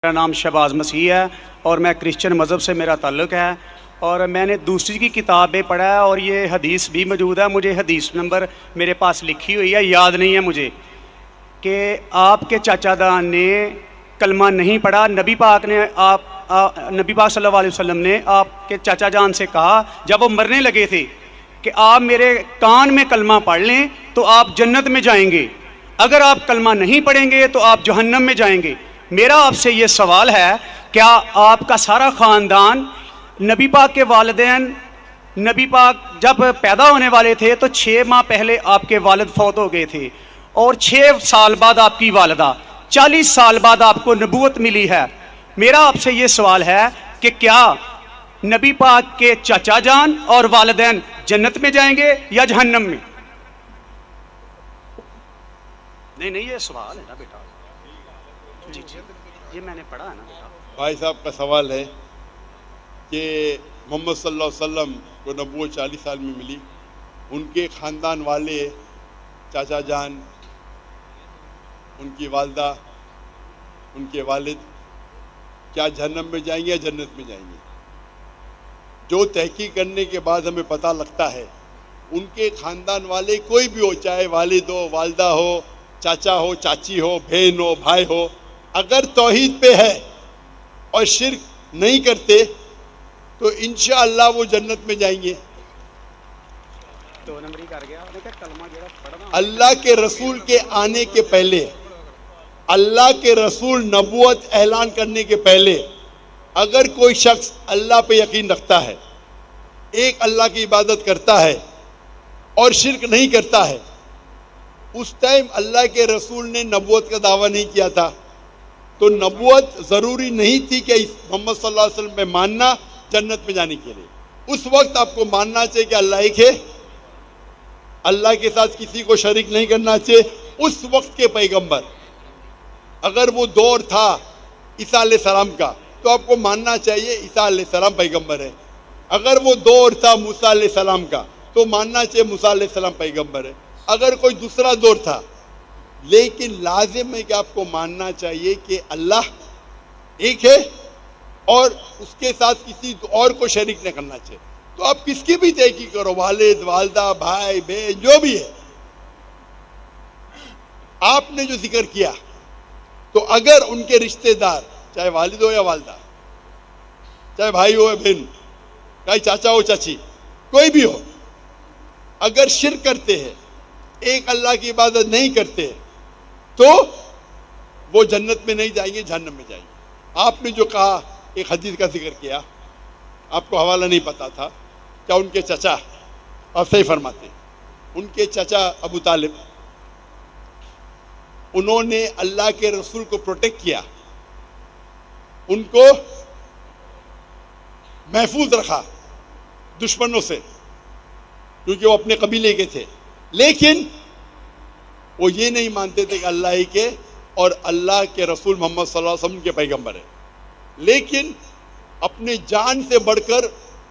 میرا نام شہباز مسیح ہے اور میں کرسچن مذہب سے میرا تعلق ہے، اور میں نے دوسری کی کتابیں پڑھا ہے اور یہ حدیث بھی موجود ہے. مجھے حدیث نمبر میرے پاس لکھی ہوئی ہے، یاد نہیں ہے مجھے، کہ آپ کے چاچا دان نے کلمہ نہیں پڑھا. نبی پاک صلی اللہ علیہ وسلم نے آپ کے چاچا جان سے کہا جب وہ مرنے لگے تھے کہ آپ میرے کان میں کلمہ پڑھ لیں تو آپ جنت میں جائیں گے، اگر آپ کلمہ نہیں پڑھیں گے تو آپ جہنم میں جائیں گے. میرا آپ سے یہ سوال ہے، کیا آپ کا سارا خاندان، نبی پاک کے والدین، نبی پاک جب پیدا ہونے والے تھے تو 6 ماہ پہلے آپ کے والد فوت ہو گئے تھے، اور 6 سال بعد آپ کی والدہ، 40 سال بعد آپ کو نبوت ملی ہے. میرا آپ سے یہ سوال ہے کہ کیا نبی پاک کے چاچا جان اور والدین جنت میں جائیں گے یا جہنم میں؟ نہیں یہ سوال ہے نا بیٹا. جی یہ میں نے پڑھا ہے نا بیٹا. بھائی صاحب کا سوال ہے کہ محمد صلی اللہ علیہ وسلم کو نبوت 40 سال میں ملی، ان کے خاندان والے، چاچا جان، ان کی والدہ، ان کے والد کیا جہنم میں جائیں گے یا جنت میں جائیں گے؟ جو تحقیق کرنے کے بعد ہمیں پتہ لگتا ہے، ان کے خاندان والے کوئی بھی ہو، چاہے والد ہو، والدہ ہو، چاچا ہو، چاچی ہو، بہن ہو، بھائی ہو، اگر توحید پہ ہے اور شرک نہیں کرتے تو انشاءاللہ وہ جنت میں جائیں گے. اللہ کے رسول کے آنے کے پہلے، اللہ کے رسول نبوت اعلان کرنے کے پہلے، اگر کوئی شخص اللہ پہ یقین رکھتا ہے، ایک اللہ کی عبادت کرتا ہے اور شرک نہیں کرتا ہے، اس ٹائم اللہ کے رسول نے نبوت کا دعویٰ نہیں کیا تھا، تو نبوت ضروری نہیں تھی کہ محمد صلی اللہ علیہ وسلم پہ ماننا جنت میں جانے کے لیے. اس وقت آپ کو ماننا چاہیے کہ اللہ ایک ہے، اللہ کے ساتھ کسی کو شریک نہیں کرنا چاہیے. اس وقت کے پیغمبر، اگر وہ دور تھا عیسیٰ علیہ السلام کا تو آپ کو ماننا چاہیے عیسیٰ علیہ السلام پیغمبر ہے. اگر وہ دور تھا موسیٰ علیہ السلام کا تو ماننا چاہیے موسیٰ علیہ السلام پیغمبر ہے. اگر کوئی دوسرا دور تھا، لیکن لازم ہے کہ آپ کو ماننا چاہیے کہ اللہ ایک ہے اور اس کے ساتھ کسی اور کو شریک نہیں کرنا چاہیے. تو آپ کس کی بھی تحقیق کرو، والد، والدہ، بھائی، بہن، جو بھی ہے، آپ نے جو ذکر کیا، تو اگر ان کے رشتہ دار، چاہے والد ہو یا والدہ، چاہے بھائی ہو یا بہن، چاہے چاچا ہو چاچی، کوئی بھی ہو، اگر شرک کرتے ہیں، ایک اللہ کی عبادت نہیں کرتے، تو وہ جنت میں نہیں جائیں گے، جہنم میں جائیں گے. آپ نے جو کہا، ایک حدیث کا ذکر کیا، آپ کو حوالہ نہیں پتا تھا، کیا ان کے چچا، آپ صحیح فرماتے ہیں، ان کے چچا ابو طالب، انہوں نے اللہ کے رسول کو پروٹیکٹ کیا، ان کو محفوظ رکھا دشمنوں سے، کیونکہ وہ اپنے قبیلے کے تھے. لیکن وہ یہ نہیں مانتے تھے کہ اللہ ہی کے اور اللہ کے رسول محمد صلی اللہ علیہ وسلم کے پیغمبر ہیں، لیکن اپنے جان سے بڑھ کر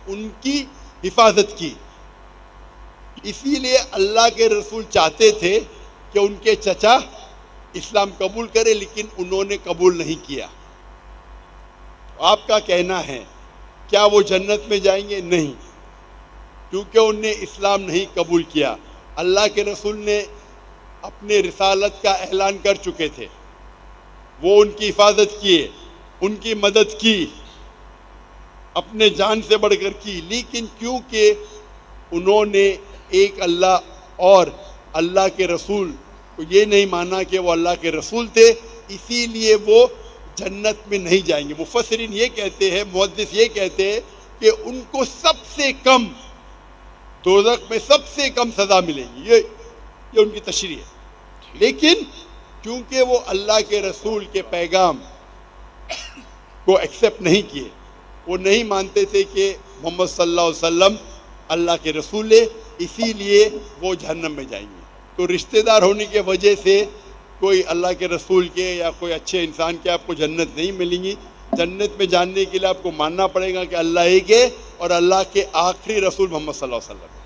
ان کی حفاظت کی. اسی لیے اللہ کے رسول چاہتے تھے کہ ان کے چچا اسلام قبول کرے، لیکن انہوں نے قبول نہیں کیا. آپ کا کہنا ہے کیا وہ جنت میں جائیں گے؟ نہیں، کیونکہ انہوں نے اسلام نہیں قبول کیا. اللہ کے رسول نے اپنے رسالت کا اعلان کر چکے تھے، وہ ان کی حفاظت کیے، ان کی مدد کی، اپنے جان سے بڑھ کر کی. لیکن کیونکہ انہوں نے ایک اللہ اور اللہ کے رسول کو یہ نہیں مانا کہ وہ اللہ کے رسول تھے، اسی لیے وہ جنت میں نہیں جائیں گے. مفسرین یہ کہتے ہیں، محدث یہ کہتے ہیں کہ ان کو سب سے کم دوزخ میں سب سے کم سزا ملے گی. یہ ان کی تشریح ہے. لیکن کیونکہ وہ اللہ کے رسول کے پیغام کو ایکسیپٹ نہیں کیے، وہ نہیں مانتے تھے کہ محمد صلی اللہ علیہ وسلم اللہ کے رسول ہے، اسی لیے وہ جہنم میں جائیں گے. تو رشتہ دار ہونے کی وجہ سے کوئی اللہ کے رسول کے یا کوئی اچھے انسان کے آپ کو جنت نہیں ملیں گی. جنت میں جاننے کے لیے آپ کو ماننا پڑے گا کہ اللہ ایک ہے اور اللہ کے آخری رسول محمد صلی اللہ علیہ وسلم.